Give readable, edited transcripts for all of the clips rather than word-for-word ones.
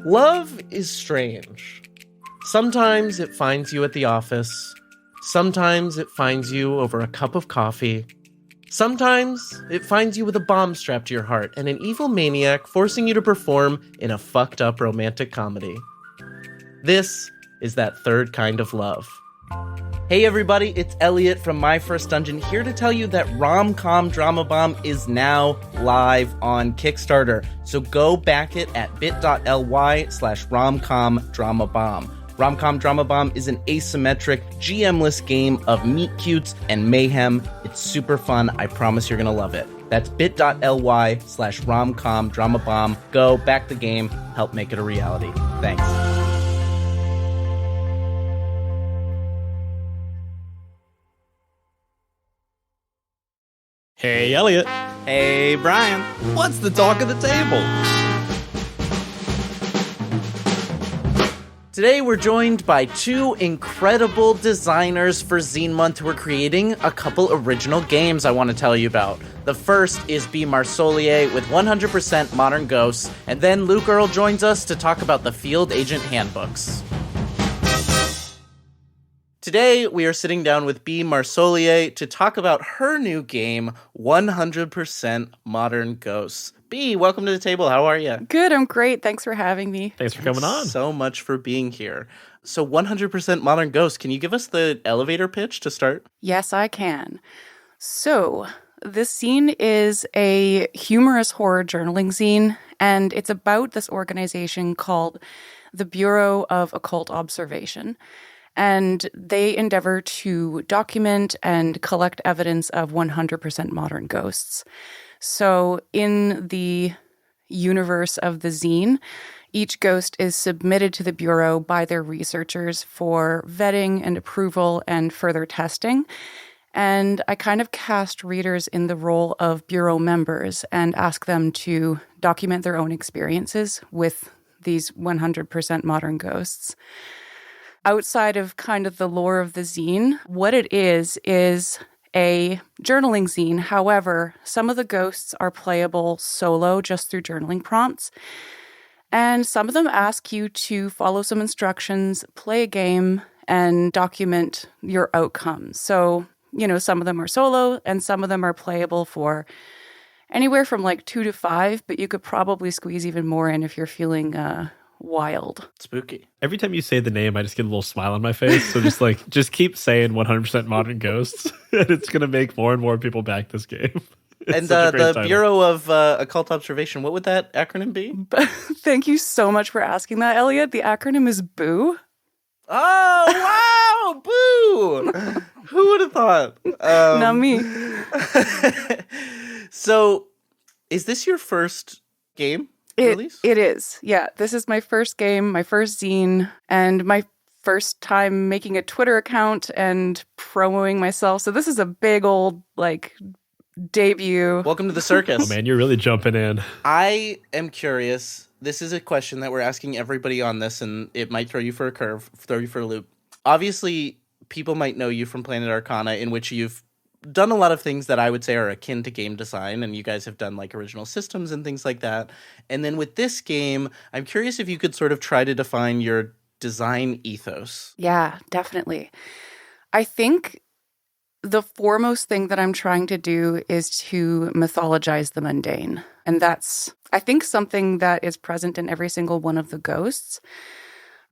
Love is strange. Sometimes it finds you at the office. Sometimes it finds you over a cup of coffee. Sometimes it finds you with a bomb strapped to your heart and an evil maniac forcing you to perform in a fucked up romantic comedy. This is that third kind of love. Hey everybody, it's Elliot from My First Dungeon here to tell you that Rom-Com Drama Bomb is now live on Kickstarter. So go back it at bit.ly/romcomdramabomb. Rom-Com Drama Bomb is an asymmetric, GM-less game of meet cutes and mayhem. It's super fun. I promise you're gonna love it. That's bit.ly/romcomdramabomb. Go, back the game, help make it a reality. Thanks. Hey, Elliot. Hey, Brian. What's the talk of the table? Today we're joined by two incredible designers for Zine Month who are creating a couple original games I want to tell you about. The first is B. Marsollier with 100% Modern Ghosts, and then Earl joins us to talk about the Field Agent Handbooks. Today, we are sitting down with B. Marsollier to talk about her new game, 100% Modern Ghosts. B, welcome to the table. How are you? Good, I'm great. Thanks for having me. Thanks for coming on. So much for being here. So 100% Modern Ghosts, can you give us the elevator pitch to start? Yes, I can. So, this zine is a humorous horror journaling zine, and it's about this organization called the Bureau of Occult Observation. And they endeavor to document and collect evidence of 100% modern ghosts. So in the universe of the zine, each ghost is submitted to the Bureau by their researchers for vetting and approval and further testing. And I kind of cast readers in the role of Bureau members and ask them to document their own experiences with these 100% modern ghosts. Outside of kind of the lore of the zine, what it is a journaling zine. However, some of the ghosts are playable solo just through journaling prompts. And some of them ask you to follow some instructions, play a game, and document your outcomes. So, some of them are solo and some of them are playable for anywhere from like 2 to 5, but you could probably squeeze even more in if you're feeling wild. Spooky. Every time you say the name, I just get a little smile on my face. So just keep saying 100% Modern Ghosts, and it's going to make more and more people back this game. And the title. Bureau of Occult Observation, what would that acronym be? Thank you so much for asking that, Elliot. The acronym is BOO. Oh, wow! Boo! Who would have thought? Not me. So, is this your first game? It is. Yeah, this is my first game, my first zine, and my first time making a Twitter account and promoting myself. So this is a big old, debut. Welcome to the circus. Oh, man, you're really jumping in. I am curious. This is a question that we're asking everybody on this, and it might throw you for a curve, throw you for a loop. Obviously, people might know you from Planet Arcana, in which you've done a lot of things that I would say are akin to game design, and you guys have done original systems and things like that. And then with this game, I'm curious if you could sort of try to define your design ethos. Yeah, definitely. I think the foremost thing that I'm trying to do is to mythologize the mundane. And that's, I think, something that is present in every single one of the ghosts.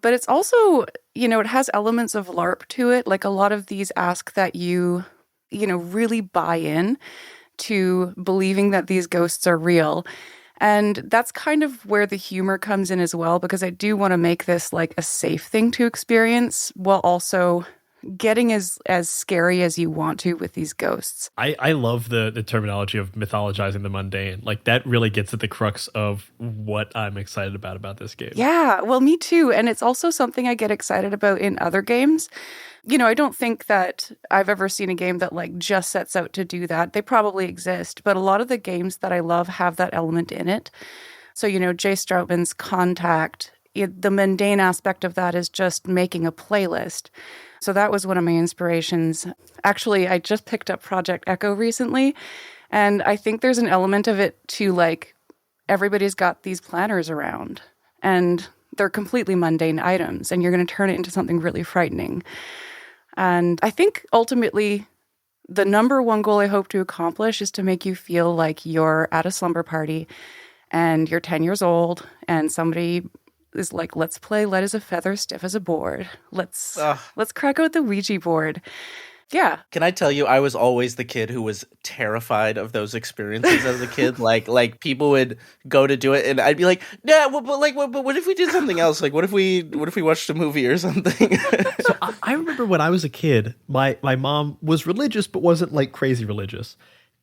But it's also, it has elements of LARP to it. Like a lot of these ask that you really buy in to believing that these ghosts are real. And that's kind of where the humor comes in as well, because I do want to make this a safe thing to experience while also getting as scary as you want to with these ghosts. I love the terminology of mythologizing the mundane. That really gets at the crux of what I'm excited about this game. Yeah, well, me too. And it's also something I get excited about in other games. I don't think that I've ever seen a game that just sets out to do that. They probably exist, but a lot of the games that I love have that element in it. So, Jay Stroutman's Contact, the mundane aspect of that is just making a playlist. So that was one of my inspirations. Actually, I just picked up Project Echo recently, and I think there's an element of it to everybody's got these planners around. And they're completely mundane items, and you're going to turn it into something really frightening. And I think ultimately the number one goal I hope to accomplish is to make you feel like you're at a slumber party and you're 10 years old and somebody is like, let's play light as a feather, stiff as a board. Let's crack out the Ouija board. Yeah. Can I tell you, I was always the kid who was terrified of those experiences as a kid. Like people would go to do it, and I'd be like, "Yeah, but what if we did something else? Like, what if we watched a movie or something?" So I remember when I was a kid, my mom was religious, but wasn't like crazy religious.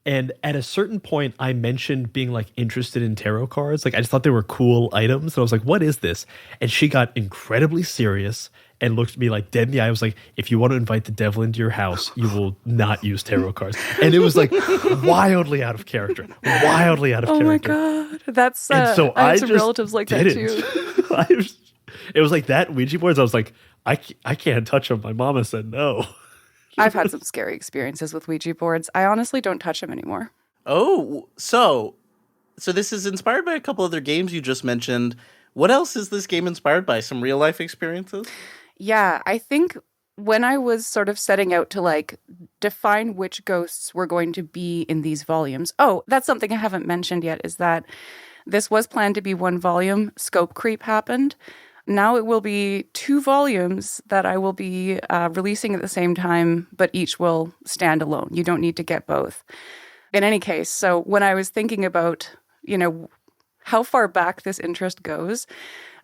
And at a certain point, I mentioned being like interested in tarot cards. Like I just thought they were cool items. And I was like, what is this? And she got incredibly serious and looked at me like dead in the eye. I was like, if you want to invite the devil into your house, you will not use tarot cards. And it was like wildly out of character. Wildly out of character. Oh my God. That's, and so I have some relatives like that too. It was like that Ouija boards. I was like, I can't touch them. My mama said no. I've had some scary experiences with Ouija boards. I honestly don't touch them anymore. Oh, so this is inspired by a couple other games you just mentioned. What else is this game inspired by? Some real life experiences? Yeah, I think when I was sort of setting out to like define which ghosts were going to be in these volumes. Oh, that's something I haven't mentioned yet, is that this was planned to be one volume. Scope creep happened. Now it will be 2 volumes that I will be releasing at the same time, but each will stand alone. You don't need to get both. In any case, so when I was thinking about, how far back this interest goes,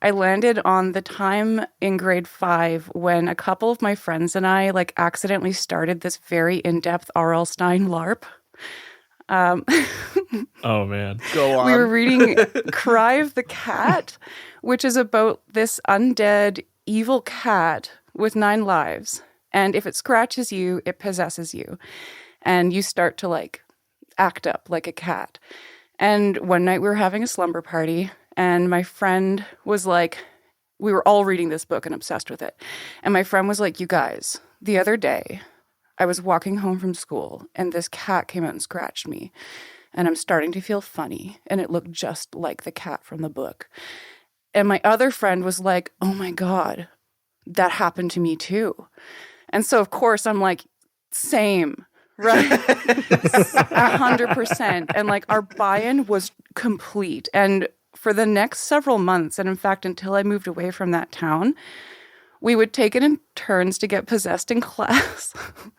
I landed on the time in grade 5 when a couple of my friends and I like accidentally started this very in-depth R.L. Stein LARP. Oh man. Go on. We were reading Cry of the Cat, which is about this undead evil cat with 9 lives. And if it scratches you, it possesses you. And you start to like act up like a cat. And one night we were having a slumber party, and my friend was like, we were all reading this book and obsessed with it. And my friend was like, you guys, the other day I was walking home from school and this cat came out and scratched me. And I'm starting to feel funny. And it looked just like the cat from the book. And my other friend was like, oh my God, that happened to me too. And so, of course, I'm like, same, right? 100%. And like our buy-in was complete. And for the next several months, and in fact, until I moved away from that town, we would take it in turns to get possessed in class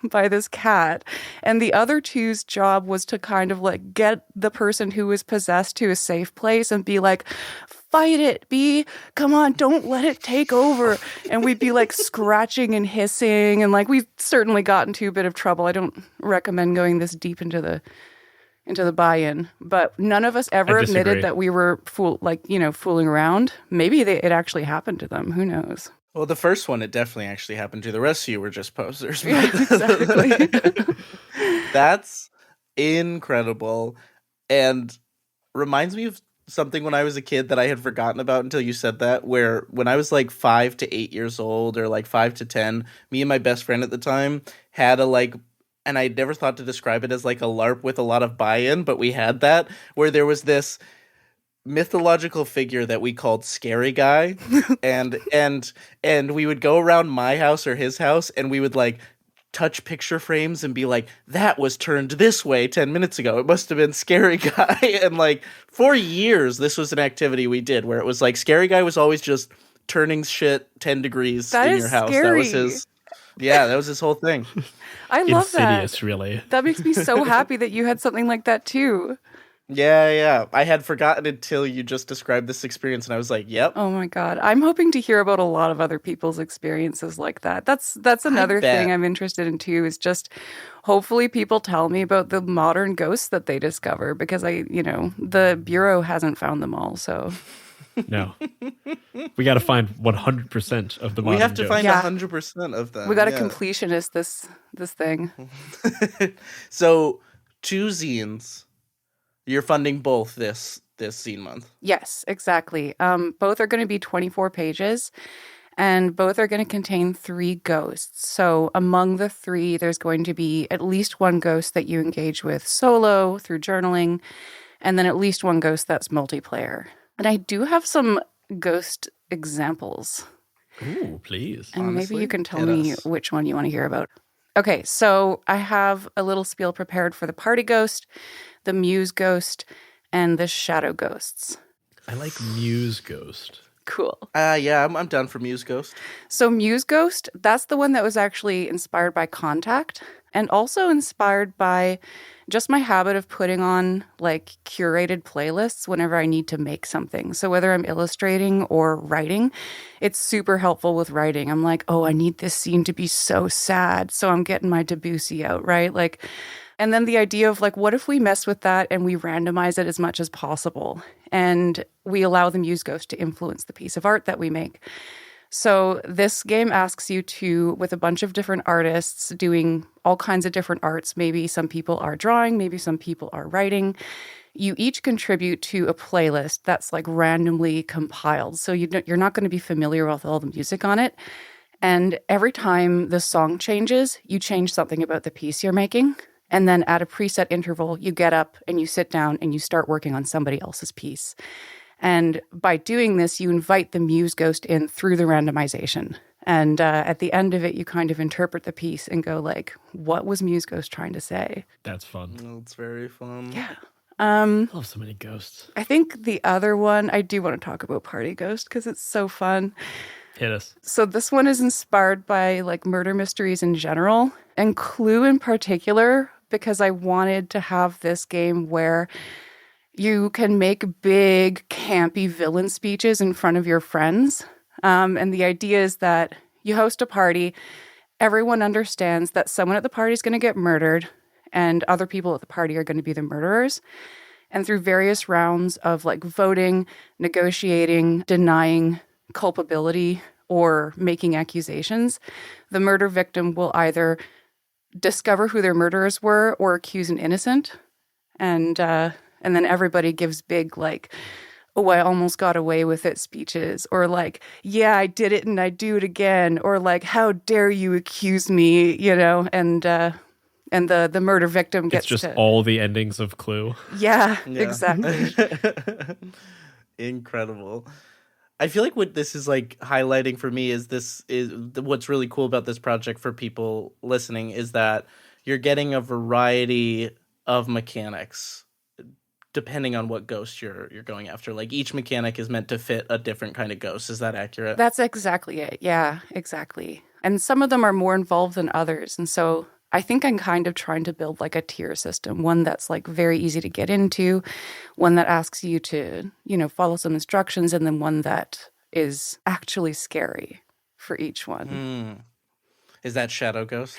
by this cat. And the other two's job was to kind of like get the person who was possessed to a safe place and be like, fight it, B. Come on, don't let it take over. And we'd be like scratching and hissing. And like we certainly got into a bit of trouble. I don't recommend going this deep into the buy-in, but none of us ever admitted that we were fooling around. Maybe it actually happened to them. Who knows? Well, the first one, it definitely actually happened to. The rest of you were just posers. Yeah, exactly. That's incredible. And reminds me of something when I was a kid that I had forgotten about until you said that, where when I was like 5 to 8 years old, or like 5 to 10, me and my best friend at the time had and I never thought to describe it as like a LARP with a lot of buy-in, but we had that, where there was this mythological figure that we called Scary Guy, and we would go around my house or his house, and we would like touch picture frames and be like, that was turned this way 10 minutes ago. It must have been Scary Guy. And like for years, this was an activity we did where it was like Scary Guy was always just turning shit 10 degrees in your house. Scary. That was his. Yeah, that was his whole thing. I love Insidious, that. really. That makes me so happy that you had something like that too. Yeah. I had forgotten until you just described this experience, and I was like, yep. Oh my God. I'm hoping to hear about a lot of other people's experiences like that. That's another thing I'm interested in too, is just hopefully people tell me about the modern ghosts that they discover, because the Bureau hasn't found them all, so... No. We got to find 100% of the modern We have to ghosts. find 100% of them. We got to completionist this thing. So, 2 zines. You're funding both this zine month. Yes, exactly. Both are going to be 24 pages, and both are going to contain 3 ghosts. So among the 3, there's going to be at least 1 ghost that you engage with solo through journaling, and then at least 1 ghost that's multiplayer. And I do have some ghost examples. Ooh, please. And Honestly, maybe you can tell hit me us. which one you want to hear about. Okay, so I have a little spiel prepared for the party ghost, the muse ghost, and the shadow ghosts. I like Muse Ghost. Cool. Yeah, I'm done for Muse Ghost. So Muse Ghost, that's the one that was actually inspired by Contact and also inspired by just my habit of putting on like curated playlists whenever I need to make something. So whether I'm illustrating or writing, it's super helpful with writing. I'm like, oh, I need this scene to be so sad. So I'm getting my Debussy out, right? Like, and then the idea of like, what if we mess with that and we randomize it as much as possible? And we allow the Muse Ghost to influence the piece of art that we make. So this game asks you to, with a bunch of different artists doing all kinds of different arts, maybe some people are drawing, maybe some people are writing, you each contribute to a playlist that's like randomly compiled. So you're not going to be familiar with all the music on it. And every time the song changes, you change something about the piece you're making. And then at a preset interval, you get up and you sit down and you start working on somebody else's piece. And by doing this, you invite the Muse Ghost in through the randomization. And at the end of it, you kind of interpret the piece and go like, what was Muse Ghost trying to say? That's fun. Oh, it's very fun. Yeah. I love so many ghosts. I think the other one, I do want to talk about Party Ghost because it's so fun. Hit us. So this one is inspired by like murder mysteries in general and Clue in particular, because I wanted to have this game where you can make big, campy villain speeches in front of your friends. And the idea is that you host a party, everyone understands that someone at the party is going to get murdered, and other people at the party are going to be the murderers. And through various rounds of like voting, negotiating, denying culpability, or making accusations, the murder victim will either discover who their murderers were or accuse an innocent. And then everybody gives big, like, oh, I almost got away with it speeches. Or like, yeah, I did it and I do it again. Or like, how dare you accuse me, you know? And the murder victim gets It's just all the endings of Clue. Yeah, exactly. Incredible. I feel like what this is like highlighting for me is what's really cool about this project for people listening is that you're getting a variety of mechanics depending on what ghost you're going after. Like each mechanic is meant to fit a different kind of ghost. Is that accurate? That's exactly it. Yeah, exactly. And some of them are more involved than others. And so I think I'm kind of trying to build like a tier system, one that's like very easy to get into, one that asks you to, you know, follow some instructions, and then one that is actually scary for each one. Is that Shadow Ghost?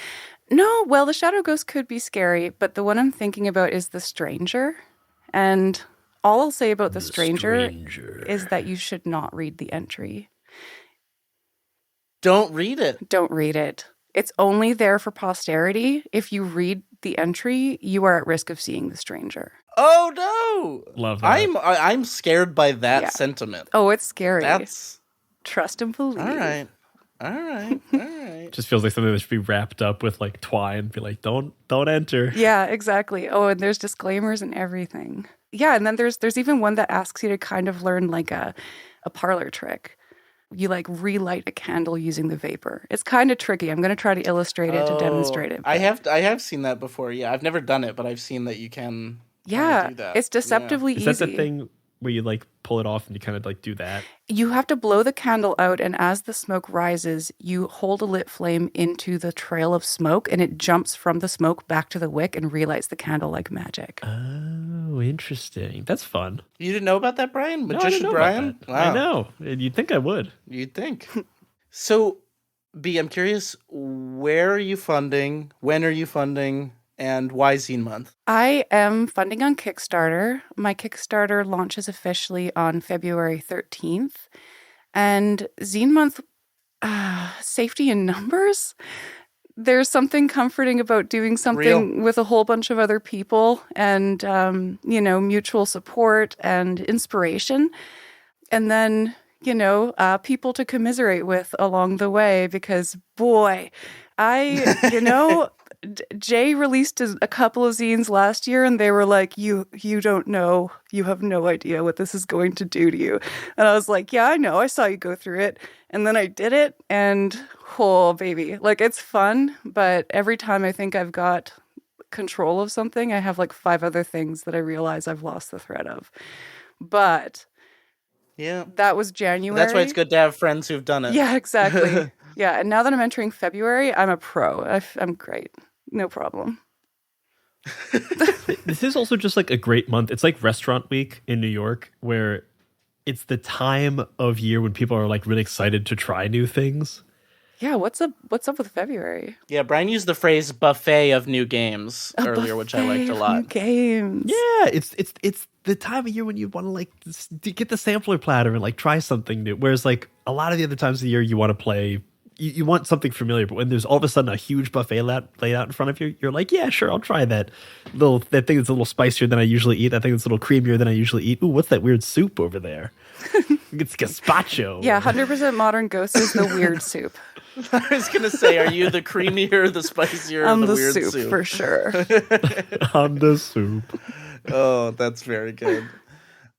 No, well, the Shadow Ghost could be scary, but the one I'm thinking about is the Stranger. And all I'll say about the Stranger is that you should not read the entry. Don't read it. Don't read it. It's only there for posterity. If you read the entry, you are at risk of seeing the Stranger. Oh no! Love that. I'm scared by that Yeah. sentiment. Oh, it's scary. That's Trust and believe. all right. All right. Just feels like something that should be wrapped up with like twine. Be like, don't enter. Yeah, exactly. Oh, and there's disclaimers and everything. Yeah, and then there's even one that asks you to kind of learn like a parlor trick. You like relight a candle using the vapor. It's kind of tricky. I'm going to try to illustrate it to demonstrate it. I have seen that before. Yeah, I've never done it, but I've seen that you can. Yeah, do that. it's deceptively Is easy. that the thing where you like pull it off and you kind of like do that? You have to blow the candle out, and as the smoke rises, you hold a lit flame into the trail of smoke, and it jumps from the smoke back to the wick and relights the candle like magic. Oh, interesting. That's fun. You didn't know about that, Brian? No, I Magician didn't know about Brian? that. I know. You'd think I would. You'd think. So, B, I'm curious, where are you funding? When are you funding? And why Zine Month? I am funding on Kickstarter. My Kickstarter launches officially on February 13th. And Zine Month, safety in numbers? There's something comforting about doing something with a whole bunch of other people and, mutual support and inspiration. And then, people to commiserate with along the way because, boy, Jay released a couple of zines last year, and they were like, you don't know. You have no idea what this is going to do to you. And I was like, yeah, I know. I saw you go through it. And then I did it, and oh, baby. Like, it's fun, but every time I think I've got control of something, I have like 5 other things that I realize I've lost the thread of. But Yeah. that was January. That's why it's good to have friends who've done it. Yeah, exactly. Yeah, and now that I'm entering February, I'm a pro. I'm great. No problem. This is also just like a great month. It's like restaurant week in New York, where it's the time of year when people are like really excited to try new things. Yeah, what's up with February? Yeah, Brian used the phrase buffet of new games earlier, which I liked a lot. New games. Yeah, it's the time of year when you want to like get the sampler platter and like try something new. Whereas like a lot of the other times of the year you want to play, you want something familiar, but when there's all of a sudden a huge buffet laid out in front of you, you're like, yeah, sure, I'll try that thing that's a little spicier than I usually eat. That thing that's a little creamier than I usually eat. Ooh, what's that weird soup over there? It's gazpacho. Yeah, 100% Modern Ghost is the weird soup. I was gonna say, are you the creamier, the spicier, or the weird soup? For sure. On the soup. Oh, that's very good.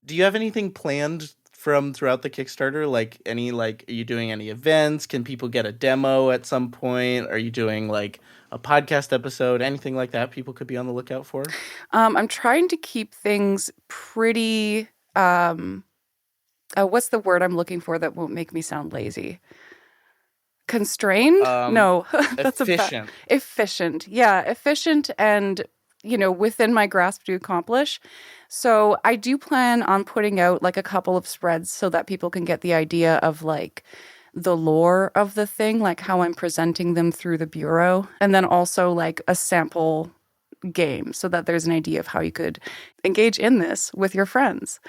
Do you have anything planned from throughout the Kickstarter? Like are you doing any events? Can people get a demo at some point? Are you doing like a podcast episode? Anything like that people could be on the lookout for? I'm trying to keep things pretty, what's the word I'm looking for that won't make me sound lazy? Constrained? No, that's efficient. Efficient. Yeah, efficient and, within my grasp to accomplish. So I do plan on putting out like a couple of spreads so that people can get the idea of like the lore of the thing, like how I'm presenting them through the bureau, and then also like a sample game so that there's an idea of how you could engage in this with your friends.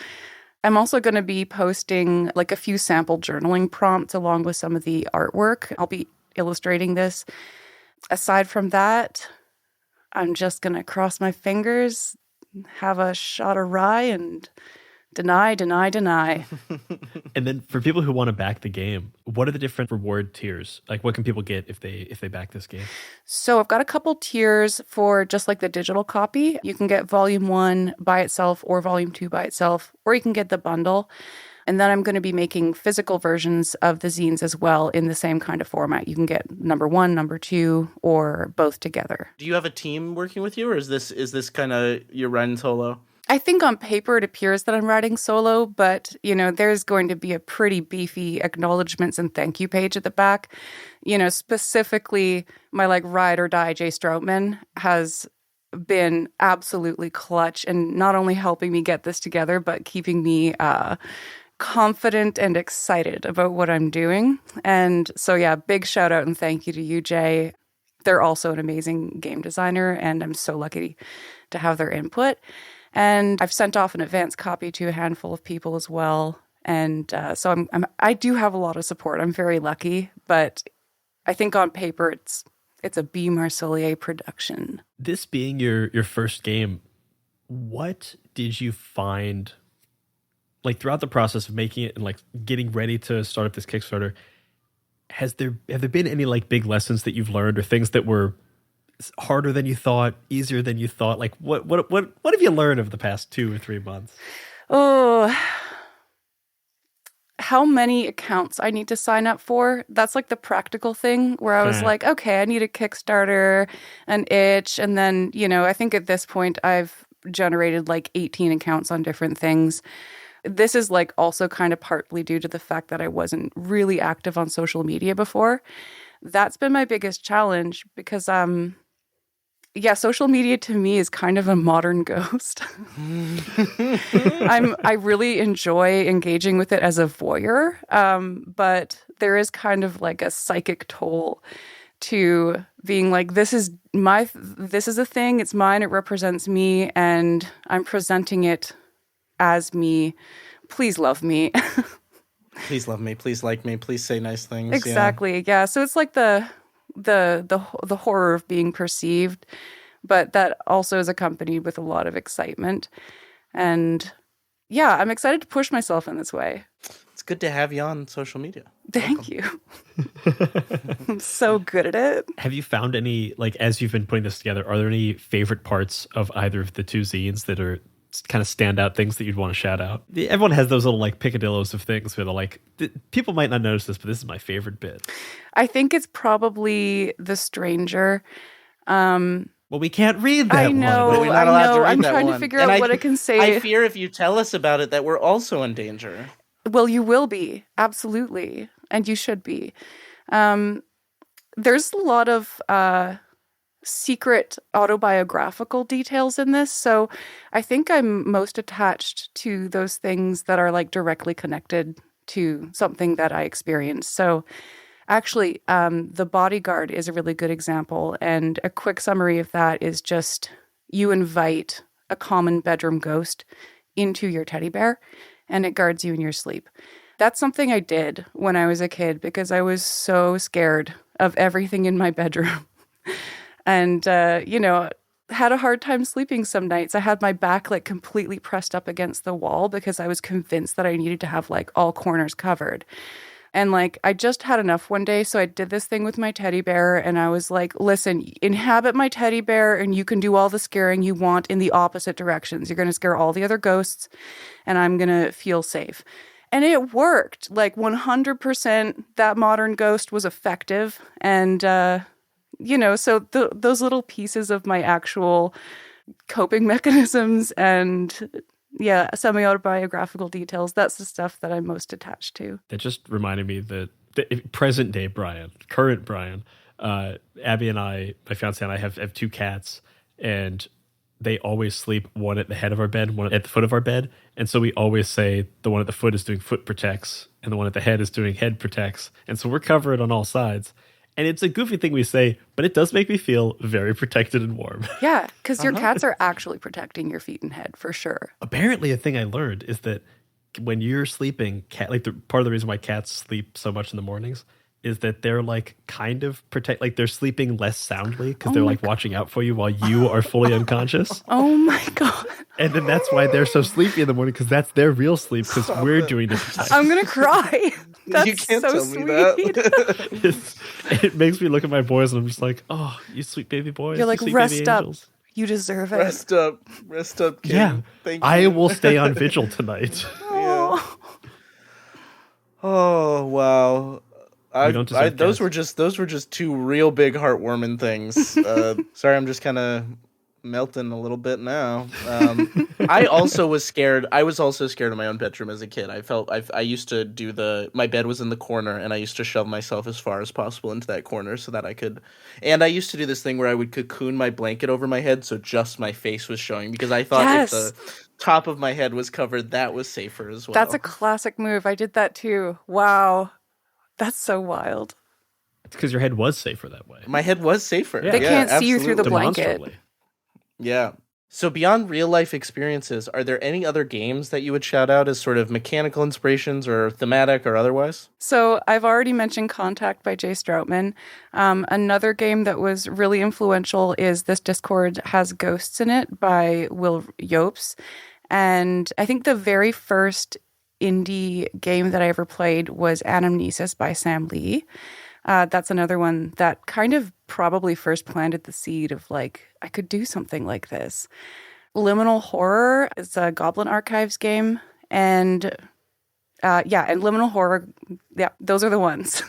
I'm also going to be posting like a few sample journaling prompts along with some of the artwork. I'll be illustrating this. Aside from that, I'm just going to cross my fingers, have a shot of rye, and deny. And then for people who want to back the game, what are the different reward tiers? Like what can people get if they back this game? So I've got a couple tiers for just like the digital copy. You can get volume 1 by itself or volume 2 by itself, or you can get the bundle. And then I'm going to be making physical versions of the zines as well in the same kind of format. You can get number 1, number 2, or both together. Do you have a team working with you, or is this kind of your run solo? I think on paper it appears that I'm writing solo, but, there's going to be a pretty beefy acknowledgements and thank you page at the back. Specifically, my like ride or die Jay Stroutman has been absolutely clutch and not only helping me get this together, but keeping me confident and excited about what I'm doing. And so, yeah, big shout out and thank you to you, Jay. They're also an amazing game designer, and I'm so lucky to have their input. And I've sent off an advance copy to a handful of people as well. And so I do have a lot of support. I'm very lucky, but I think on paper it's a B. Marsollier production. This being your first game, what did you find like throughout the process of making it and like getting ready to start up this Kickstarter? Have there been any like big lessons that you've learned or things that were harder than you thought, easier than you thought? Like what have you learned over the past 2 or 3 months? Oh, how many accounts I need to sign up for. That's like the practical thing where I was like, okay, I need a Kickstarter, an itch. And then, I think at this point I've generated like 18 accounts on different things. This is like also kind of partly due to the fact that I wasn't really active on social media before. That's been my biggest challenge because, social media to me is kind of a modern ghost. I really enjoy engaging with it as a voyeur, but there is kind of like a psychic toll to being like, this is a thing, it's mine, it represents me, and I'm presenting it as me. Please love me. Please love me. Please like me. Please say nice things. Exactly. Yeah. So it's like the horror of being perceived, but that also is accompanied with a lot of excitement. And yeah, I'm excited to push myself in this way. good to have you on social media. Thank you. I'm so good at it. Have you found any, like, as you've been putting this together, are there any favorite parts of either of the two zines that are kind of standout things that you'd want to shout out? Everyone has those little, like, picadillos of things where they're like, people might not notice this, but this is my favorite bit. I think it's probably The Stranger. Well, we can't read that I know. But we're not allowed to read I'm that trying one. to figure And out what I can say. I fear if you tell us about it that we're also in danger. Well, you will be. Absolutely. And you should be. There's a lot of secret autobiographical details in this. So I think I'm most attached to those things that are like directly connected to something that I experienced. So actually, The Bodyguard is a really good example. And a quick summary of that is just you invite a common bedroom ghost into your teddy bear and it guards you in your sleep. That's something I did when I was a kid because I was so scared of everything in my bedroom. And, had a hard time sleeping some nights. I had my back like completely pressed up against the wall because I was convinced that I needed to have like all corners covered. And like, I just had enough one day. So I did this thing with my teddy bear and I was like, listen, inhabit my teddy bear and you can do all the scaring you want in the opposite directions. You're going to scare all the other ghosts and I'm going to feel safe. And it worked. Like 100% that modern ghost was effective. And, so those little pieces of my actual coping mechanisms and semi-autobiographical details, that's the stuff that I'm most attached to. That just reminded me that the present day Brian, current Brian, Abby and I, my fiance and I have two cats, and they always sleep one at the head of our bed, one at the foot of our bed. And so we always say the one at the foot is doing foot protects and the one at the head is doing head protects. And so we're covered on all sides. And it's a goofy thing we say, but it does make me feel very protected and warm. Yeah, because your cats are actually protecting your feet and head for sure. Apparently, a thing I learned is that when you're sleeping, part of the reason why cats sleep so much in the mornings is that they're like kind of they're sleeping less soundly because they're like watching out for you while you are fully unconscious. Oh my God. And then that's why they're so sleepy in the morning because that's their real sleep because we're doing the protection. I'm going to cry. That's You can't so tell sweet. me that. It makes me look at my boys and I'm just like, oh, you sweet baby boys. You're like, you sweet rest baby up. Angels. You deserve it. Rest up, kid. Yeah, Thank you. I will stay on vigil tonight. Yeah. Oh wow. Those were just two real big heartwarming things. Sorry, I'm just kind of melting a little bit now. I also was scared. I was also scared of my own bedroom as a kid. I used to do my bed was in the corner and I used to shove myself as far as possible into that corner so that I could, and I used to do this thing where I would cocoon my blanket over my head so just my face was showing because I thought if the top of my head was covered, that was safer as well. That's a classic move. I did that too. Wow. That's so wild. It's because your head was safer that way. My head was safer. They can't see you through the blanket. Demonstrably. Yeah. So beyond real life experiences, are there any other games that you would shout out as sort of mechanical inspirations or thematic or otherwise? So I've already mentioned Contact by Jay Stroutman. Another game that was really influential is This Discord Has Ghosts in It by Will Yopes. And I think the very first indie game that I ever played was Anamnesis by Sam Lee. That's another one that kind of probably first planted the seed of like, I could do something like this. Liminal Horror is a Goblin Archives game. And and Liminal Horror, yeah, those are the ones.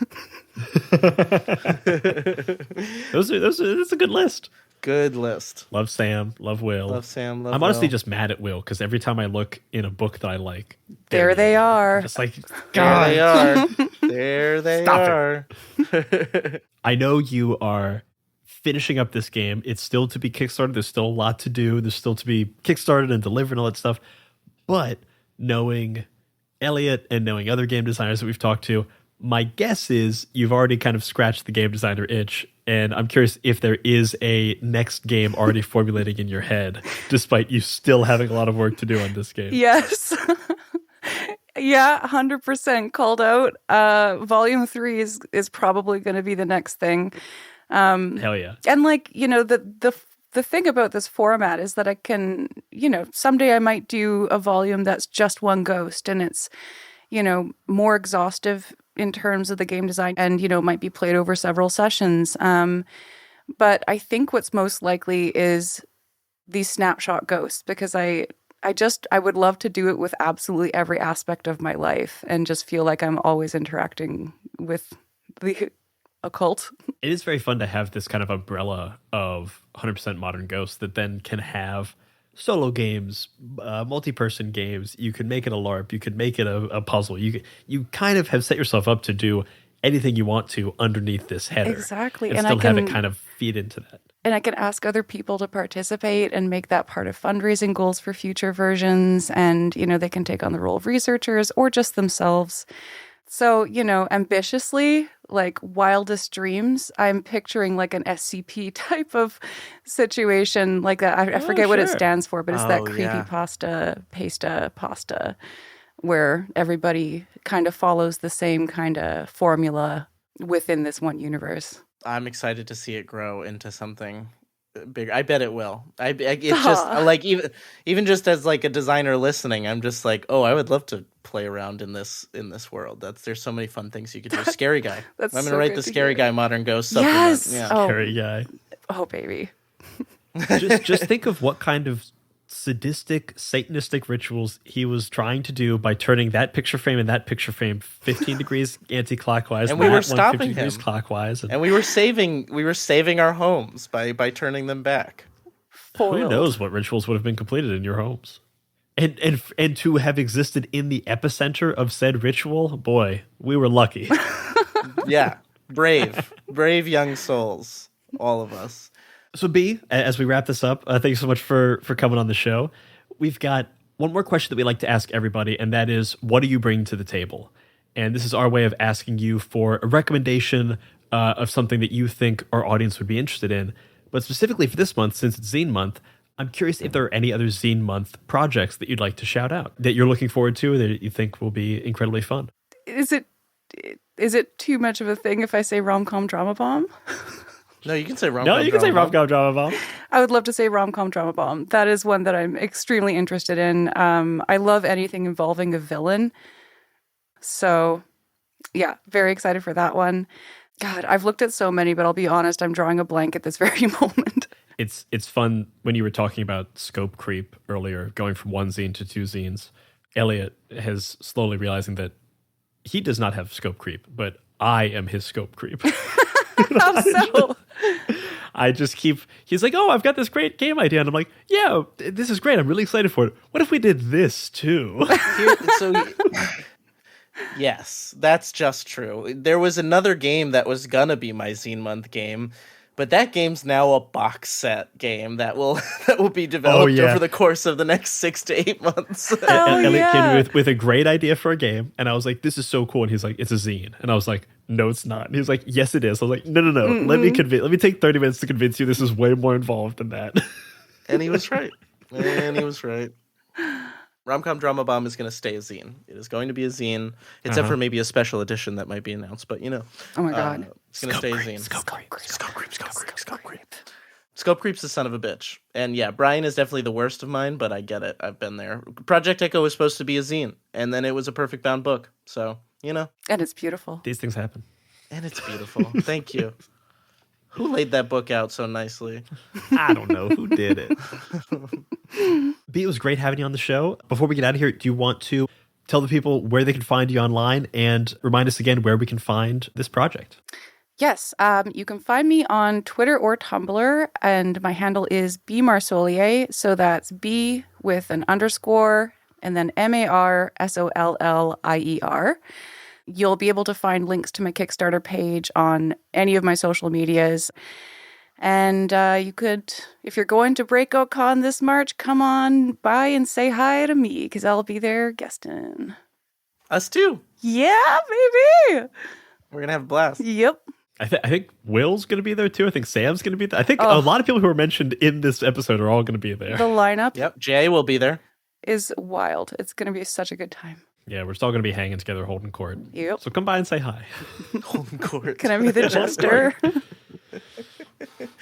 That's a good list. Good list. Love Sam, love Will. Love Sam, love I'm honestly Will. just mad at Will because every time I look in a book that I like, There they are. I'm just like, There they God. are. There they Stop are. I know you are finishing up this game. It's still to be kickstarted. There's still a lot to do. There's still to be kickstarted and delivered and all that stuff. But knowing Elliot and knowing other game designers that we've talked to, my guess is you've already kind of scratched the game designer itch. And I'm curious if there is a next game already formulating in your head, despite you still having a lot of work to do on this game. Yes. Yeah, 100% called out. Volume 3 is probably going to be the next thing. Hell yeah. And like, the thing about this format is that I can, someday I might do a volume that's just one ghost and it's, more exhaustive in terms of the game design and, might be played over several sessions. But I think what's most likely is these snapshot ghosts, because I would love to do it with absolutely every aspect of my life and just feel like I'm always interacting with the occult. It is very fun to have this kind of umbrella of 100% modern ghosts that then can have solo games, multi-person games. You could make it a LARP. You could make it a puzzle. You kind of have set yourself up to do anything you want to underneath this header. Exactly. And still have it kind of feed into that. And I can ask other people to participate and make that part of fundraising goals for future versions. And, they can take on the role of researchers or just themselves. So, ambitiously, like wildest dreams, I'm picturing like an SCP type of situation like that. I forget what it stands for, but it's that creepypasta, pasta, where everybody kind of follows the same kind of formula within this one universe. I'm excited to see it grow into something bigger. I bet it will. It's just like even just as like a designer listening, I'm just like, oh, I would love to play around in this world. There's so many fun things you could do. Scary guy. I'm gonna write the Scary Guy Modern Ghost supplement. Yes. Yeah. Scary guy. Oh baby. just think of what kind of sadistic, satanistic rituals he was trying to do by turning that picture frame and that picture frame 15 degrees anti-clockwise, and we were stopping 50 him degrees clockwise, and we were saving our homes by turning them back. Who knows what rituals would have been completed in your homes, and to have existed in the epicenter of said ritual. Boy, we were lucky. Yeah, brave young souls, all of us. So B, as we wrap this up, thank you so much for coming on the show. We've got one more question that we like to ask everybody, and that is, what do you bring to the table? And this is our way of asking you for a recommendation of something that you think our audience would be interested in. But specifically for this month, since it's Zine Month, I'm curious if there are any other Zine Month projects that you'd like to shout out, that you're looking forward to, or that you think will be incredibly fun. Is it too much of a thing if I say rom-com drama bomb? No, you can say rom-com. No, you can say rom-com drama bomb. I would love to say rom-com drama bomb. That is one that I'm extremely interested in. I love anything involving a villain. So, yeah, very excited for that one. God, I've looked at so many, but I'll be honest, I'm drawing a blank at this very moment. It's fun when you were talking about scope creep earlier, going from one zine to two zines. Elliot has slowly realizing that he does not have scope creep, but I am his scope creep. How so? I just he's like, oh, I've got this great game idea. And I'm like, yeah, this is great. I'm really excited for it. What if we did this too? Yes, that's just true. There was another game that was gonna be my Zine Month game, but that game's now a box set game that will be developed over the course of the next 6 to 8 months. Elliot came with a great idea for a game, and I was like, this is so cool. And he's like, it's a zine. And I was like, no, it's not. And he was like, yes, it is. I was like, no. Mm-hmm. Let me take 30 minutes to convince you this is way more involved than that. And he was right. Rom-com Drama Bomb is going to stay a zine. It is going to be a zine, except for maybe a special edition that might be announced. But, oh my God. It's going to stay a zine. Scope creep. Scope creep's the son of a bitch. And yeah, Brian is definitely the worst of mine, but I get it. I've been there. Project Echo was supposed to be a zine, and then it was a perfect bound book. So, And it's beautiful. These things happen. And it's beautiful. Thank you. Who laid that book out so nicely? I don't know. Who did it? B, it was great having you on the show. Before we get out of here, do you want to tell the people where they can find you online and remind us again where we can find this project? Yes, you can find me on Twitter or Tumblr, and my handle is Marsollier. So that's B with an underscore and then Marsollier. You'll be able to find links to my Kickstarter page on any of my social medias. And you could, if you're going to Breakout Con this March, come on by and say hi to me, because I'll be there guesting. Us too. Yeah, baby. We're going to have a blast. Yep. I think Will's going to be there too. I think Sam's going to be there. I think a lot of people who are mentioned in this episode are all going to be there. The lineup Jay will be there. Is wild. It's going to be such a good time. Yeah, we're still going to be hanging together holding court. Yep. So come by and say hi. Holding court. Can I be the jester?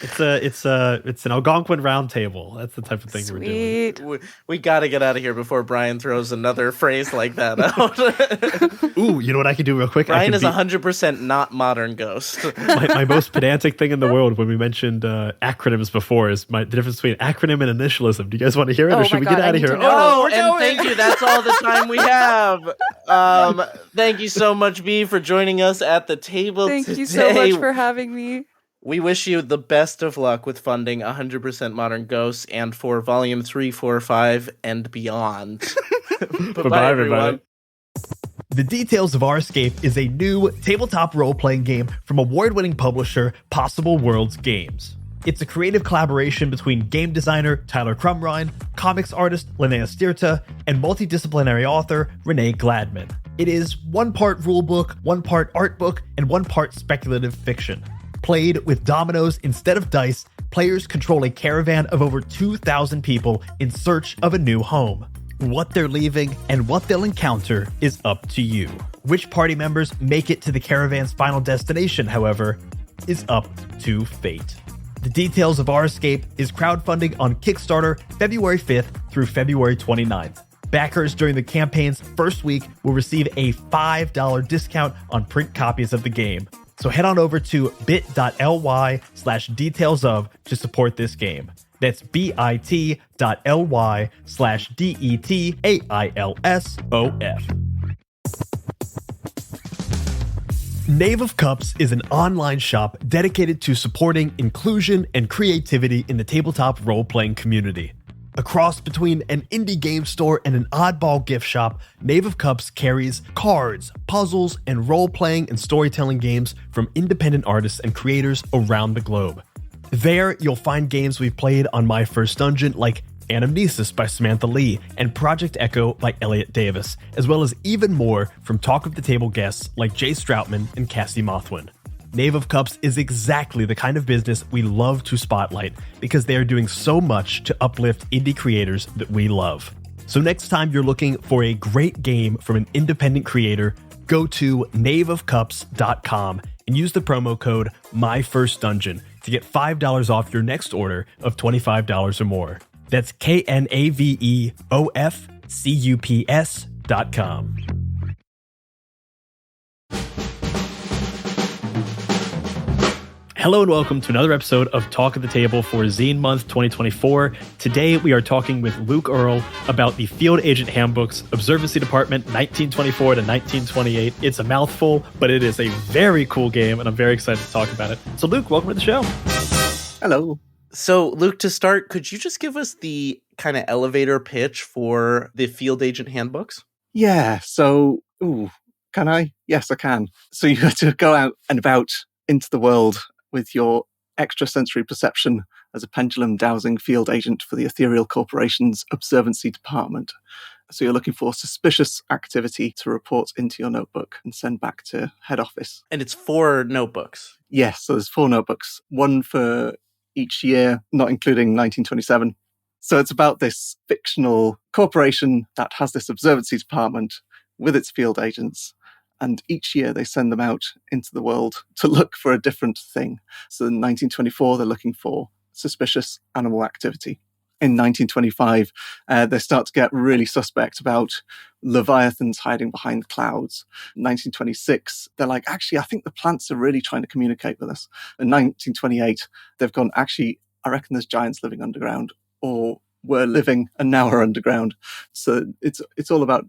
It's an Algonquin round table. That's the type of thing we're doing. Sweet. We got to get out of here before Brian throws another phrase like that out. Ooh, you know what I can do real quick? Brian is 100% not modern ghost. My most pedantic thing in the world when we mentioned acronyms before is the difference between acronym and initialism. Do you guys want to hear it, Oh or should my we God, get I out of need here? to know. Oh, and thank you. That's all the time we have. Thank you so much, B, for joining us at the table Thank today. you so much for having me. We wish you the best of luck with funding 100% Modern Ghosts and for Volume 3, 4, 5, and beyond. Bye-bye, everyone. The Details of Our Escape is a new tabletop role-playing game from award-winning publisher Possible Worlds Games. It's a creative collaboration between game designer Tyler Crumrine, comics artist Linnea Stirta, and multidisciplinary author Renee Gladman. It is one part rulebook, one part art book, and one part speculative fiction. Played with dominoes instead of dice, players control a caravan of over 2,000 people in search of a new home. What they're leaving and what they'll encounter is up to you. Which party members make it to the caravan's final destination, however, is up to fate. The Details of Our Escape is crowdfunding on Kickstarter February 5th through February 29th. Backers during the campaign's first week will receive a $5 discount on print copies of the game. So head on over to bit.ly/detailsof to support this game. That's bit.ly/detailsof. Knave of Cups is an online shop dedicated to supporting inclusion and creativity in the tabletop role-playing community. A cross between an indie game store and an oddball gift shop, Knave of Cups carries cards, puzzles, and role-playing and storytelling games from independent artists and creators around the globe. There, you'll find games we've played on My First Dungeon like Anamnesis by Samantha Lee and Project Echo by Elliot Davis, as well as even more from Talk of the Table guests like Jay Stroutman and Cassie Mothwin. Knave of Cups is exactly the kind of business we love to spotlight because they are doing so much to uplift indie creators that we love. So next time you're looking for a great game from an independent creator, go to knaveofcups.com and use the promo code MyFirstDungeon to get $5 off your next order of $25 or more. That's KNAVEOFCUPS.com. Hello and welcome to another episode of Talk at the Table for Zine Month 2024. Today we are talking with Luke Earl about the Field Agent Handbooks, Observancy Department 1924 to 1928. It's a mouthful, but it is a very cool game, and I'm very excited to talk about it. So Luke, welcome to the show. Hello. So, Luke, to start, could you just give us the kind of elevator pitch for the Field Agent Handbooks? Yeah, so, can I? Yes, I can. So you have to go out and about into the world with your extrasensory perception as a pendulum dowsing field agent for the Ethereal Corporation's Observancy Department. So you're looking for suspicious activity to report into your notebook and send back to head office. And it's 4 notebooks. Yes, so there's 4 notebooks, one for each year, not including 1927. So it's about this fictional corporation that has this observancy department with its field agents. And each year they send them out into the world to look for a different thing. So in 1924, they're looking for suspicious animal activity. In 1925, they start to get really suspect about leviathans hiding behind the clouds. In 1926, they're like, actually, I think the plants are really trying to communicate with us. In 1928, they've gone, actually, I reckon there's giants living underground, or were living and now are underground. So it's all about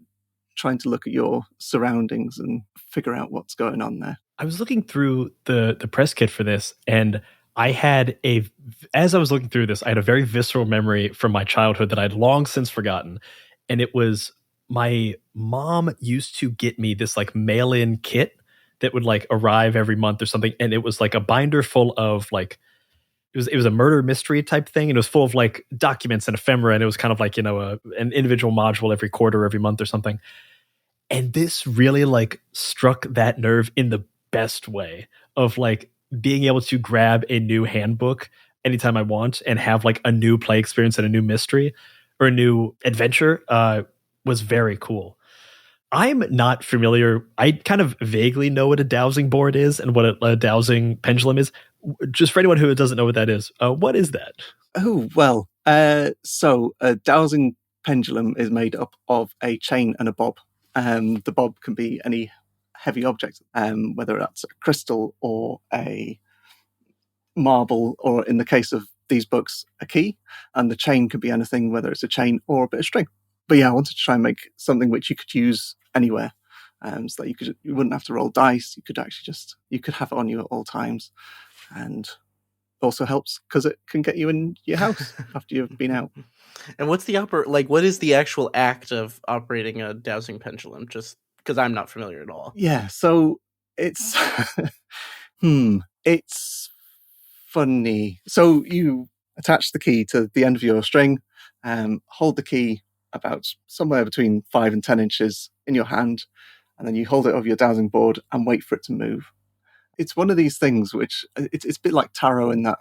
trying to look at your surroundings and figure out what's going on there. I was looking through the press kit for this, and as I was looking through this, I had a very visceral memory from my childhood that I'd long since forgotten. And it was my mom used to get me this like mail-in kit that would like arrive every month or something. And it was like a binder full of like, it was a murder mystery type thing. And it was full of like documents and ephemera. And it was kind of like, an individual module every quarter, every month or something. And this really like struck that nerve in the best way of like being able to grab a new handbook anytime I want and have like a new play experience and a new mystery or a new adventure was very cool. I'm not familiar. I kind of vaguely know what a dowsing board is and what a dowsing pendulum is, Just for anyone who doesn't know what that is, what is that? Oh, well, so a dowsing pendulum is made up of a chain and a bob. The bob can be any heavy object, whether that's a crystal or a marble, or in the case of these books, a key. And the chain could be anything, whether it's a chain or a bit of string. But yeah, I wanted to try and make something which you could use anywhere. So that you wouldn't have to roll dice. You could actually you could have it on you at all times. And also helps because it can get you in your house after you've been out. And what's the what is the actual act of operating a dowsing pendulum? Just because I'm not familiar at all. Yeah, so it's it's funny. So you attach the key to the end of your string, hold the key about somewhere between 5 and 10 inches in your hand, and then you hold it over your dowsing board and wait for it to move. It's one of these things which it's a bit like tarot in that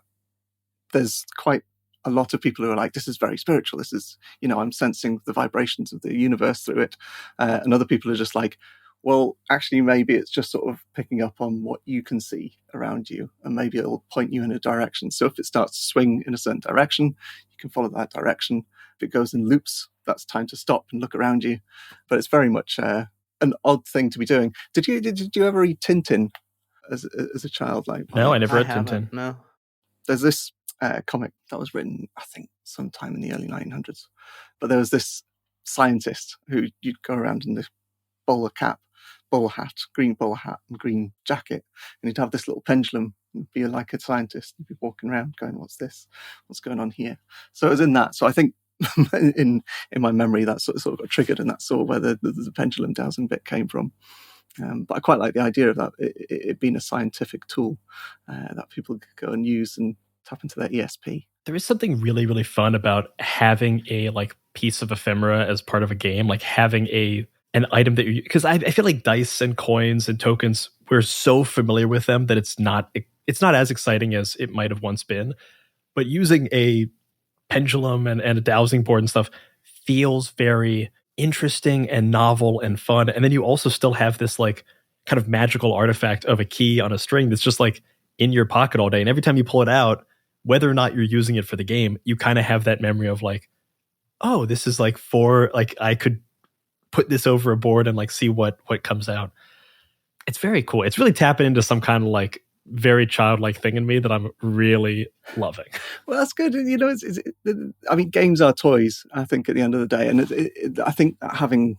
there's quite a lot of people who are like, this is very spiritual. This is, I'm sensing the vibrations of the universe through it. And other people are just like, well, actually, maybe it's just sort of picking up on what you can see around you, and maybe it'll point you in a direction. So if it starts to swing in a certain direction, you can follow that direction. If it goes in loops, that's time to stop and look around you. But it's very much an odd thing to be doing. Did you ever read Tintin as a child? No, I never read Tintin. No. There's this comic that was written, I think, sometime in the early 1900s. But there was this scientist who you'd go around in this bowler hat, green bowler hat and green jacket, and he'd have this little pendulum and be like a scientist. He'd be walking around going, what's this? What's going on here? So it was in that. So I think in my memory that sort of got triggered, and that's sort of where the pendulum dowsing bit came from. But I quite like the idea of that, it being a scientific tool that people could go and use and tap into their ESP. There is something really, really fun about having a piece of ephemera as part of a game, having an item that you, because I feel like dice and coins and tokens, we're so familiar with them that it's not as exciting as it might have once been. But using a pendulum and a dowsing board and stuff feels very interesting and novel and fun. And then you also still have this kind of magical artifact of a key on a string that's just in your pocket all day. And every time you pull it out, whether or not you're using it for the game, you kind of have that memory of oh, this is for I could put this over a board and see what comes out. It's very cool. It's really tapping into some kind of very childlike thing in me that I'm really loving. Well, that's good. I mean, games are toys, I think, at the end of the day. And I think that having,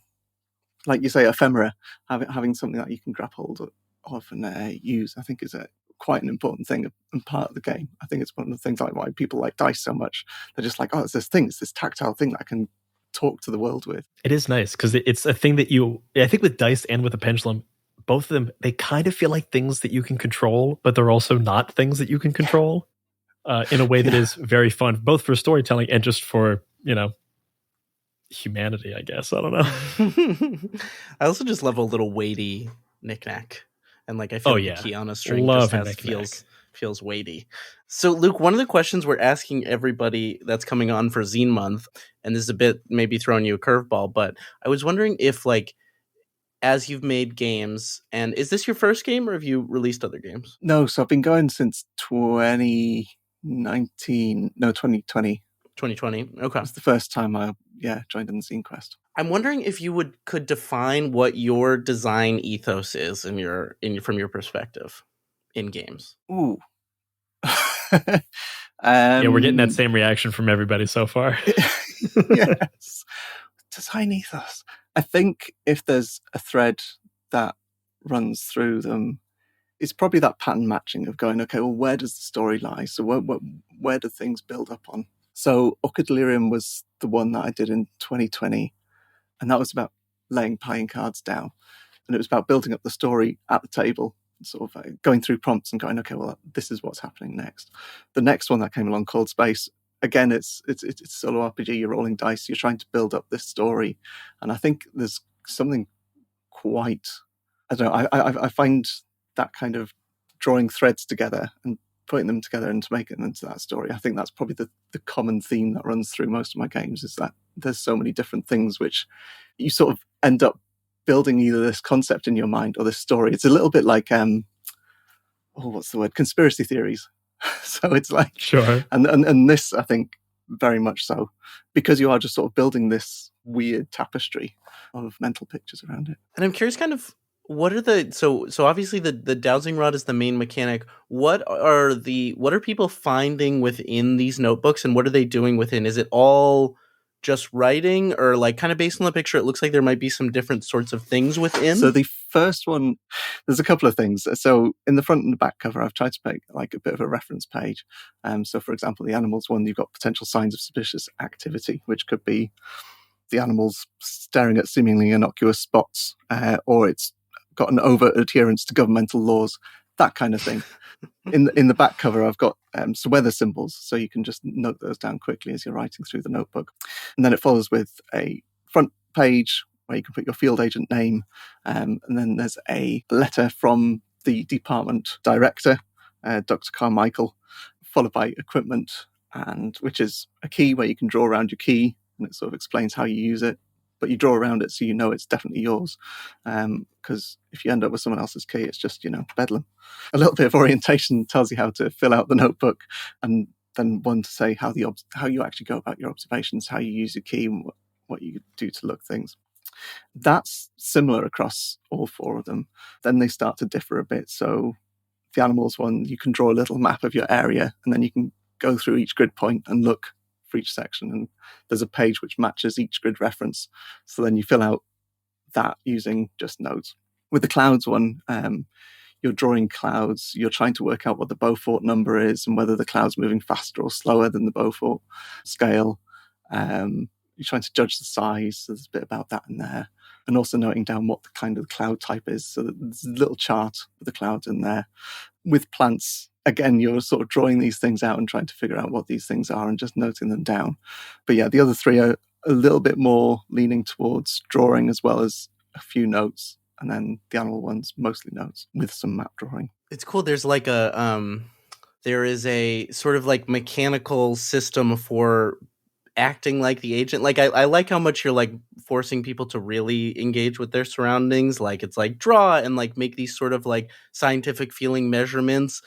like you say, ephemera, having something that you can grab hold of and use, I think is quite an important thing and part of the game. I think it's one of the things why people like dice so much. They're just oh, it's this tactile thing that I can talk to the world with. It is nice because it's a thing that I think with dice and with a pendulum, both of them, they kind of feel like things that you can control, but they're also not things that you can control in a way that is very fun, both for storytelling and just for, humanity, I guess. I don't know. I also just love a little weighty knickknack. And I feel the key on a string feels weighty. So Luke, one of the questions we're asking everybody that's coming on for Zine Month, and this is a bit maybe throwing you a curveball, but I was wondering if as you've made games, and is this your first game or have you released other games? No, so I've been going since 2020. 2020. Okay. It's the first time I joined in the Zine Quest. I'm wondering if you could define what your design ethos is from your perspective in games. Ooh. Yeah, we're getting that same reaction from everybody so far. Yes. Design ethos. I think if there's a thread that runs through them, it's probably that pattern matching of going, okay, well, where does the story lie? So where do things build up on? So Delirium was the one that I did in 2020, and that was about laying playing cards down. And it was about building up the story at the table, sort of going through prompts and going, okay, well, this is what's happening next. The next one that came along called Space, again, it's a solo RPG, you're rolling dice, you're trying to build up this story. And I think there's something quite, I don't know, I find that kind of drawing threads together and putting them together and to make it into that story. I think that's probably the common theme that runs through most of my games, is that there's so many different things which you sort of end up building either this concept in your mind or this story. It's a little bit like, what what's the word? Conspiracy theories. So it's like, Sure. And this, I think, very much so, because you are just sort of building this weird tapestry of mental pictures around it. And I'm curious, kind of, what are the so obviously the dowsing rod is the main mechanic. What are people finding within these notebooks, and what are they doing within? Is it all just writing, or like kind of based on the picture, it looks like there might be some different sorts of things within? So the first one, there's a couple of things. So in the front and the back cover, I've tried to make like a bit of a reference page. So for example, the animals one, you've got potential signs of suspicious activity, which could be the animals staring at seemingly innocuous spots, or it's got an overt adherence to governmental laws, that kind of thing. In the back cover, I've got some weather symbols, so you can just note those down quickly as you're writing through the notebook. And then it follows with a front page where you can put your field agent name, and then there's a letter from the department director, Dr. Carmichael, followed by equipment, and which is a key where you can draw around your key, and it sort of explains how you use it. But you draw around it so you know it's definitely yours. Because if you end up with someone else's key, it's just, bedlam. A little bit of orientation tells you how to fill out the notebook, and then one to say how you actually go about your observations, how you use your key, and what you do to look things. That's similar across all four of them. Then they start to differ a bit. So the animals one, you can draw a little map of your area, and then you can go through each grid point and look for each section, and there's a page which matches each grid reference, so then you fill out that using just notes. With the clouds one, you're drawing clouds, you're trying to work out what the Beaufort number is and whether the cloud's moving faster or slower than the Beaufort scale. You're trying to judge the size, so there's a bit about that in there, and also noting down what the kind of cloud type is, so that there's a little chart with the clouds in there. With plants, again, you're sort of drawing these things out and trying to figure out what these things are and just noting them down. But yeah, the other three are a little bit more leaning towards drawing as well as a few notes. And then the animal one's mostly notes with some map drawing. It's cool. There's like there is a sort of like mechanical system for acting like the agent. Like I like how much you're like forcing people to really engage with their surroundings. Like it's like draw and like make these sort of like scientific feeling measurements,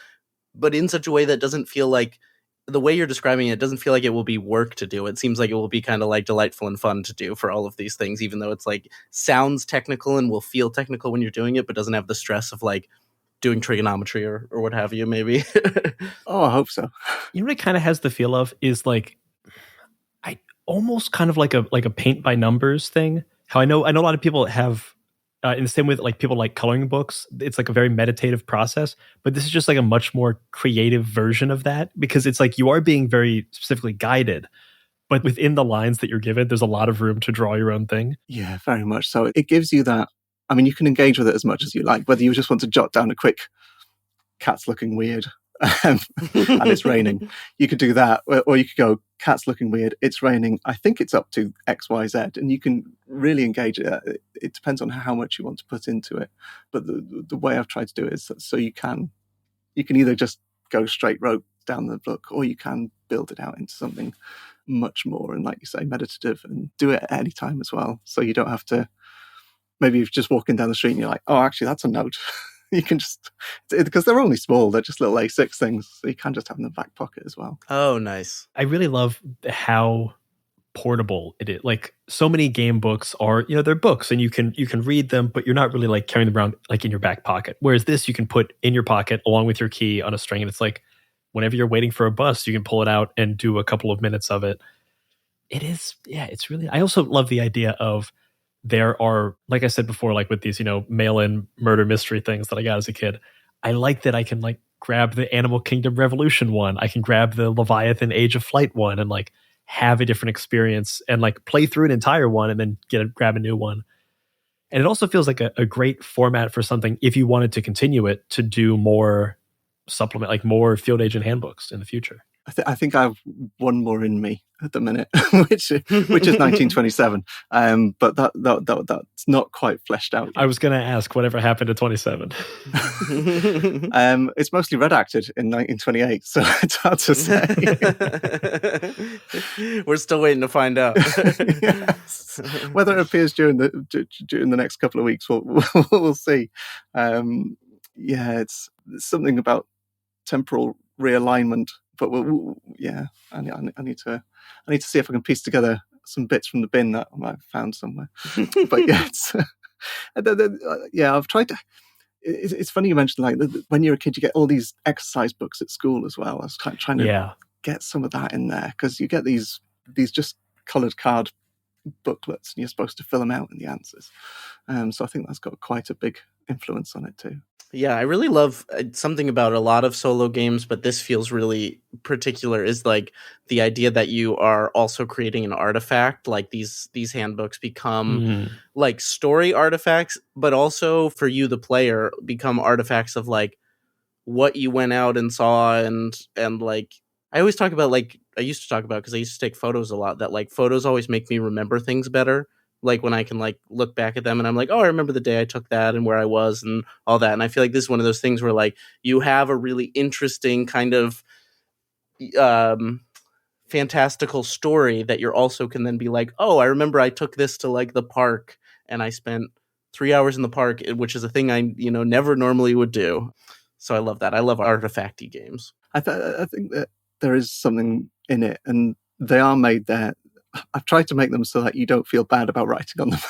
but in such a way that doesn't feel like, the way you're describing it doesn't feel like it will be work to do. It seems like it will be kind of like delightful and fun to do for all of these things, even though it's like sounds technical and will feel technical when you're doing it, but doesn't have the stress of like doing trigonometry or what have you, maybe. Oh, I hope so. You know what it kind of has the feel of is like, I almost kind of like a paint by numbers thing. How I know a lot of people have, in the same way that like people like coloring books, it's like a very meditative process, but this is just like a much more creative version of that, because it's like you are being very specifically guided, but within the lines that you're given, there's a lot of room to draw your own thing. Yeah, very much so. It gives you that. I mean, you can engage with it as much as you like, whether you just want to jot down a quick cat's looking weird and it's raining. You could do that, or you could go, cat's looking weird, it's raining, I think it's up to XYZ, and you can really engage it. It depends on how much you want to put into it. But the way I've tried to do it is so you can either just go straight road down the book, or you can build it out into something much more, and like you say, meditative, and do it at any time as well. So you don't have to, maybe you're just walking down the street and you're like, oh, actually, that's a note. You can just, because they're only small, they're just little A6 things, so you can just have them in the back pocket as well. Oh, nice. I really love how portable it is. Like so many game books are, they're books and you can read them, but you're not really like carrying them around like in your back pocket. Whereas this you can put in your pocket along with your key on a string, and it's like whenever you're waiting for a bus, you can pull it out and do a couple of minutes of it. It is, yeah, it's really, I also love the idea of, there are, like I said before, like with these, mail-in murder mystery things that I got as a kid, I like that I can like grab the Animal Kingdom Revolution one, I can grab the Leviathan Age of Flight one, and like have a different experience and like play through an entire one and then grab a new one. And it also feels like a great format for something, if you wanted to continue it, to do more supplement, like more Field Agent Handbooks in the future. I think I have one more in me at the minute, which is 1927. But that's not quite fleshed out yet. I was going to ask, whatever happened to 27? It's mostly redacted in 1928, so it's hard to say. We're still waiting to find out. Yes. Whether it appears during the next couple of weeks, we'll see. yeah, it's something about temporal realignment. But I need to see if I can piece together some bits from the bin that I might have found somewhere. But yeah, it's I've tried to. It's funny you mentioned like when you're a kid, you get all these exercise books at school as well. I was trying to get some of that in there because you get these just coloured card booklets and you're supposed to fill them out in the answers. So I think that's got quite a big influence on it too. Yeah, I really love something about a lot of solo games, but this feels really particular is like the idea that you are also creating an artifact. Like these handbooks become like story artifacts, but also for you, the player, become artifacts of like what you went out and saw and like I always talk about like I used to talk about because I used to take photos a lot that like photos always make me remember things better. Like when I can like look back at them and I'm like, oh, I remember the day I took that and where I was and all that. And I feel like this is one of those things where like you have a really interesting kind of fantastical story that you're also can then be like, oh, I remember I took this to like the park and I spent 3 hours in the park, which is a thing I, never normally would do. So I love that. I love artifacty games. I think that there is something in it and they are made there. I've tried to make them so that you don't feel bad about writing on them.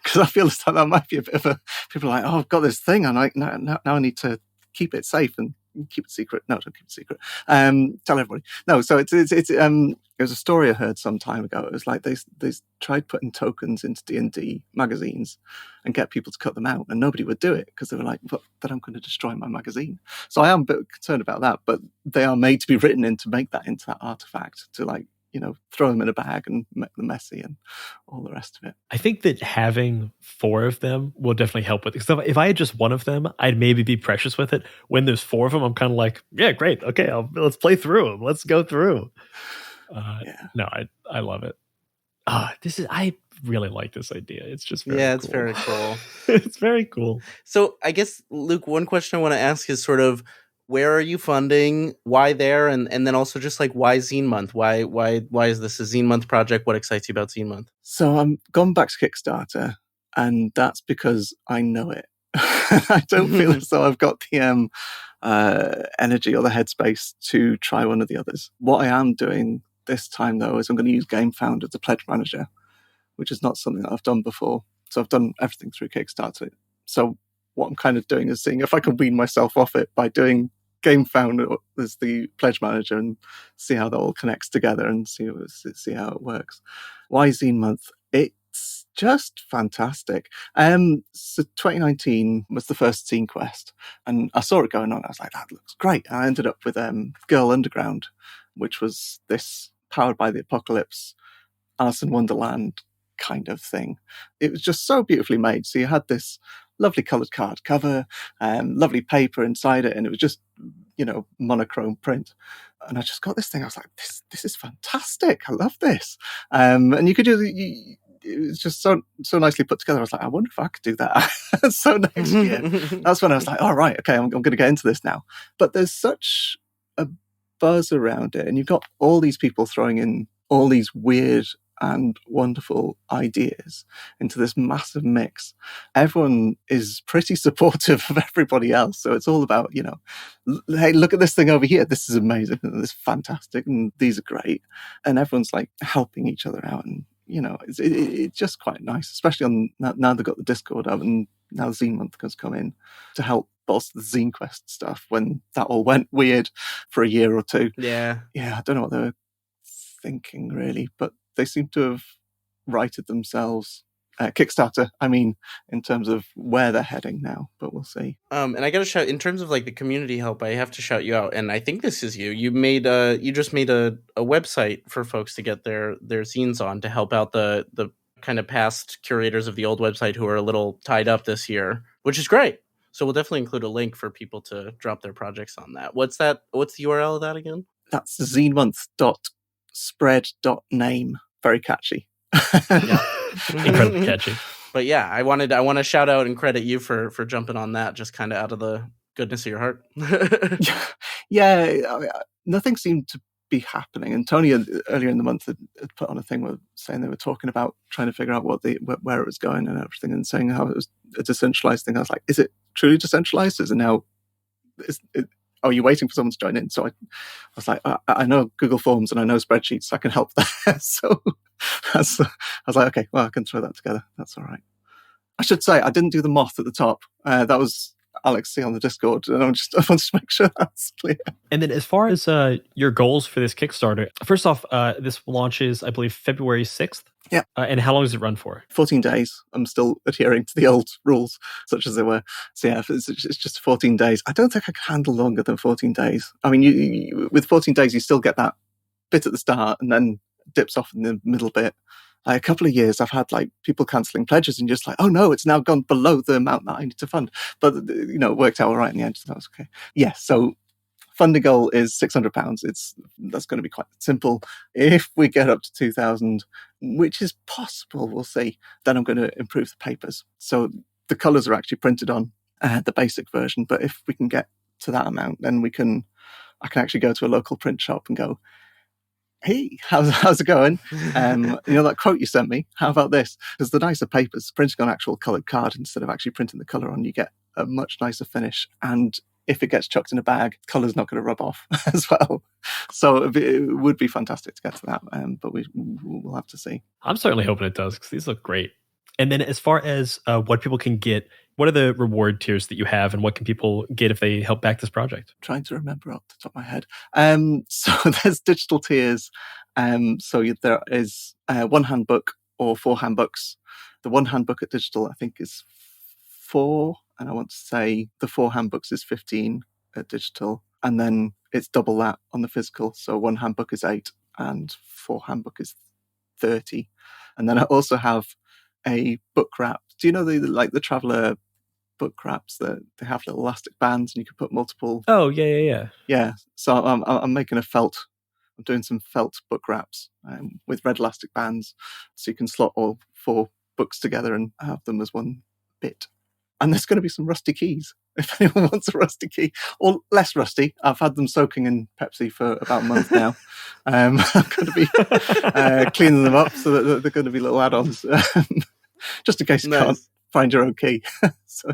Because I feel as though that might be a bit of a... People are like, oh, I've got this thing. And now I need to keep it safe and keep it secret. No, don't keep it secret. Tell everybody. No, so it was a story I heard some time ago. It was like they tried putting tokens into D&D magazines and get people to cut them out. And nobody would do it because they were like, well, then I'm going to destroy my magazine. So I am a bit concerned about that. But they are made to be written in to make that into that artifact to like, throw them in a bag and make them messy and all the rest of it. I think that having 4 of them will definitely help with it. Because if I had just one of them, I'd maybe be precious with it. When there's 4 of them, I'm kind of like, yeah, great. Okay, let's play through them. Let's go through. No, I love it. I really like this idea. It's just very it's very cool. It's very cool. So I guess, Luke, one question I want to ask is sort of, where are you funding? Why there? And then also just like, why Zine Month? Why is this a Zine Month project? What excites you about Zine Month? So I'm gone back to Kickstarter, and that's because I know it. I don't feel as though I've got the energy or the headspace to try one of the others. What I am doing this time, though, is I'm going to use GameFound as a pledge manager, which is not something that I've done before. So I've done everything through Kickstarter. So what I'm kind of doing is seeing if I can wean myself off it by doing GameFound as the pledge manager and see how that all connects together and see how it works. Why Zine Month? It's just fantastic. So 2019 was the first Zine Quest, and I saw it going on. I was like, that looks great. And I ended up with Girl Underground, which was this powered by the apocalypse, Alice in Wonderland kind of thing. It was just so beautifully made. So you had this lovely coloured card cover, lovely paper inside it, and it was just, monochrome print. And I just got this thing. I was like, this is fantastic. I love this. And you could do it was just so nicely put together. I was like, I wonder if I could do that. So next year, that's when I was like, all right, okay, I'm going to get into this now. But there's such a buzz around it, and you've got all these people throwing in all these weird and wonderful ideas into this massive mix. Everyone is pretty supportive of everybody else. So it's all about, hey, look at this thing over here. This is amazing. And this is fantastic. And these are great. And everyone's like helping each other out. And, it's just quite nice, especially on now they've got the Discord up and now Zine Month has come in to help bolster the Zine Quest stuff when that all went weird for a year or two. Yeah. I don't know what they were thinking really, but they seem to have righted themselves. Kickstarter, I mean, in terms of where they're heading now, but we'll see. And I got to shout, in terms of like the community help, I have to shout you out. And I think this is you. You just made a website for folks to get their zines on to help out the kind of past curators of the old website who are a little tied up this year, which is great. So we'll definitely include a link for people to drop their projects on that. What's the URL of that again? That's zinemonth.spread.name. Very catchy. Yeah. Incredibly catchy. But yeah, I want to shout out and credit you for jumping on that, just kind of out of the goodness of your heart. Yeah, nothing seemed to be happening. And Tony earlier in the month had put on a thing saying they were talking about trying to figure out where it was going and everything, and saying how it was a decentralized thing. I was like, is it truly decentralized? Is it now? Are you waiting for someone to join in? So I was like, I know Google Forms and I know spreadsheets, so I can help there. So I was like, okay, well, I can throw that together. That's all right. I should say I didn't do the moth at the top. That was Alex C on the Discord, and I want to make sure that's clear. And then as far as your goals for this Kickstarter, first off, this launches, I believe, February 6th. Yeah. And how long does it run for? 14 days. I'm still adhering to the old rules, such as they were. So yeah, it's just 14 days. I don't think I can handle longer than 14 days. I mean, you with 14 days, you still get that bit at the start and then dips off in the middle bit. Like, a couple of years, I've had like people cancelling pledges and just like, oh no, it's now gone below the amount that I need to fund. But it worked out all right in the end. So that was okay. Yeah. So funding goal is £600. That's going to be quite simple. If we get up to 2,000, which is possible, we'll see. Then I'm going to improve the papers. So the colours are actually printed on the basic version. But if we can get to that amount, then I can actually go to a local print shop and go, hey, how's it going? That quote you sent me, how about this? Because the nicer papers, printing on actual coloured card instead of actually printing the colour on, you get a much nicer finish. And if it gets chucked in a bag, colour's not going to rub off as well. So it would be fantastic to get to that, but we'll have to see. I'm certainly hoping it does, because these look great. And then as far as what people can get, what are the reward tiers that you have, and what can people get if they help back this project? Trying to remember off the top of my head. So there's digital tiers. So there is 1 handbook or 4 handbooks. The 1 handbook at digital, I think, is 4, and I want to say the 4 handbooks is 15 at digital, and then it's double that on the physical. So 1 handbook is 8, and 4 handbook is 30. And then I also have a book wrap. Do you know the Traveller book wraps that they have little elastic bands and you can put multiple? Oh yeah. Yeah. So I'm making I'm doing some felt book wraps with red elastic bands, so you can slot all 4 books together and have them as one bit. And there's going to be some rusty keys if anyone wants a rusty key, or less rusty. I've had them soaking in Pepsi for about a month now. I'm going to be cleaning them up, so that they're going to be little add-ons, just in case you can't find your own key. So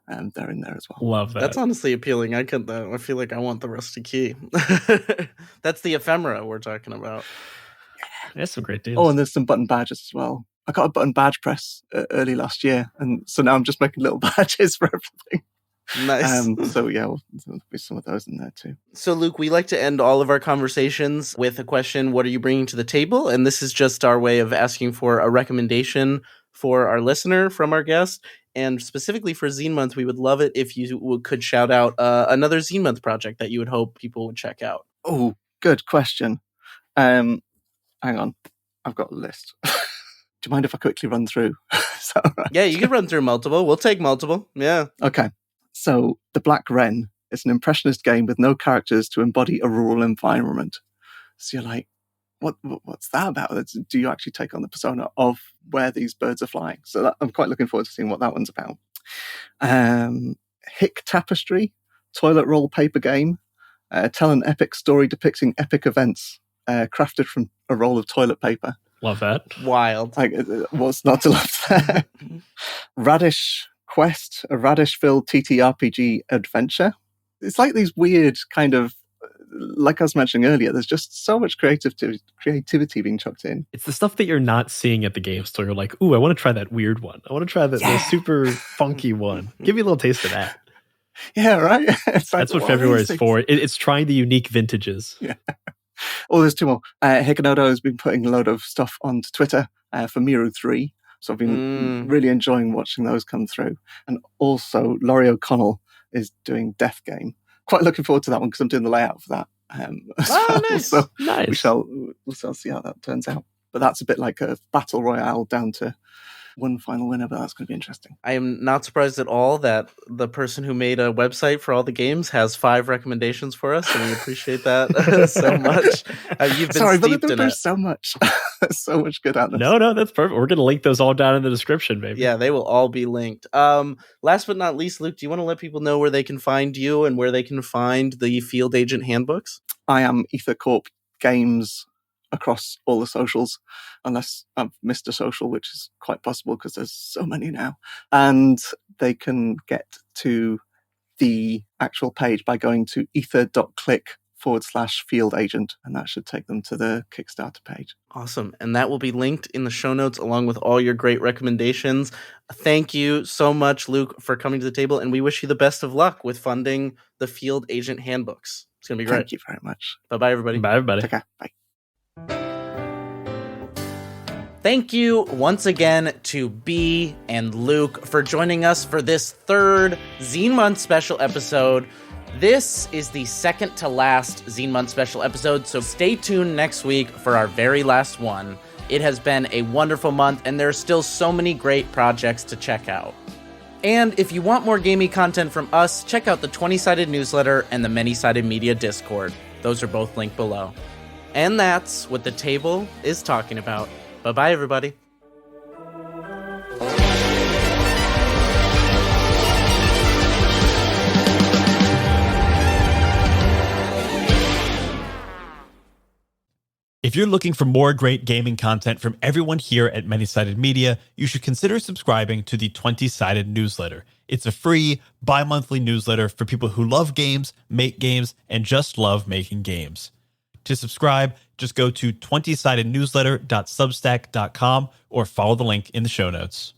yeah, they're in there as well. Love that. That's honestly appealing. I feel like I want the rusty key. That's the ephemera we're talking about. That's some great deals. Oh, and there's some button badges as well. I got a button badge press early last year, and so now I'm just making little badges for everything. Nice. So yeah, there'll be some of those in there too. So Luke, we like to end all of our conversations with a question: what are you bringing to the table? And this is just our way of asking for a recommendation for our listener from our guest. And specifically for Zine Month, we would love it if you could shout out another Zine Month project that you would hope people would check out. Oh, good question. Hang on, I've got a list. Do you mind if I quickly run through? Is that all right? Yeah, you can run through multiple. We'll take multiple. Yeah. Okay. So The Black Wren is an impressionist game with no characters to embody a rural environment. So you're like, what's that about? Do you actually take on the persona of where these birds are flying? So I'm quite looking forward to seeing what that one's about. Hick Tapestry, toilet roll paper game. Tell an epic story depicting epic events crafted from a roll of toilet paper. Love that. Wild. Like, what's not to love there? Radish Quest, a radish-filled TTRPG adventure. It's like these weird kind of, like I was mentioning earlier, there's just so much creativity being chucked in. It's the stuff that you're not seeing at the game store. You're like, ooh, I want to try that weird one. I want to try the super funky one. Give me a little taste of that. Yeah, right? That's what February is for. It's trying the unique vintages. Yeah. Oh, there's 2 more. Hikanoto has been putting a load of stuff onto Twitter for Miru 3. So I've been really enjoying watching those come through. And also, Laurie O'Connell is doing Death Game. Quite looking forward to that one because I'm doing the layout for that. Nice. So nice. We shall see how that turns out. But that's a bit like a battle royale down to one final winner, but that's going to be interesting. I am not surprised at all that the person who made a website for all the games has 5 recommendations for us, and we appreciate that so much. You've been steeped in it. There's so much. There's so much good out there. No, that's perfect. We're going to link those all down in the description, baby. Yeah, they will all be linked. Last but not least, Luke, do you want to let people know where they can find you and where they can find the Field Agent Handbooks? I am Ether Corp Games across all the socials, unless I've missed a social, which is quite possible because there's so many now. And they can get to the actual page by going to ether.click/field agent, and that should take them to the Kickstarter page. Awesome. And that will be linked in the show notes along with all your great recommendations. Thank you so much, Luke, for coming to the table, and we wish you the best of luck with funding the Field Agent Handbooks. It's going to be great. Thank you very much. Bye-bye, everybody. Bye, everybody. Take care. Bye. Thank you once again to B and Luke for joining us for this third Zine Month Special episode. This is the second to last Zine Month Special episode, so stay tuned next week for our very last one. It has been a wonderful month, and there are still so many great projects to check out. And if you want more gamey content from us, check out the 20-sided newsletter and the Many-Sided Media Discord. Those are both linked below. And that's what the table is talking about. Bye-bye, everybody. If you're looking for more great gaming content from everyone here at Many-Sided Media, you should consider subscribing to the 20-sided newsletter. It's a free, bi-monthly newsletter for people who love games, make games, and just love making games. To subscribe, just go to 20sidednewsletter.substack.com or follow the link in the show notes.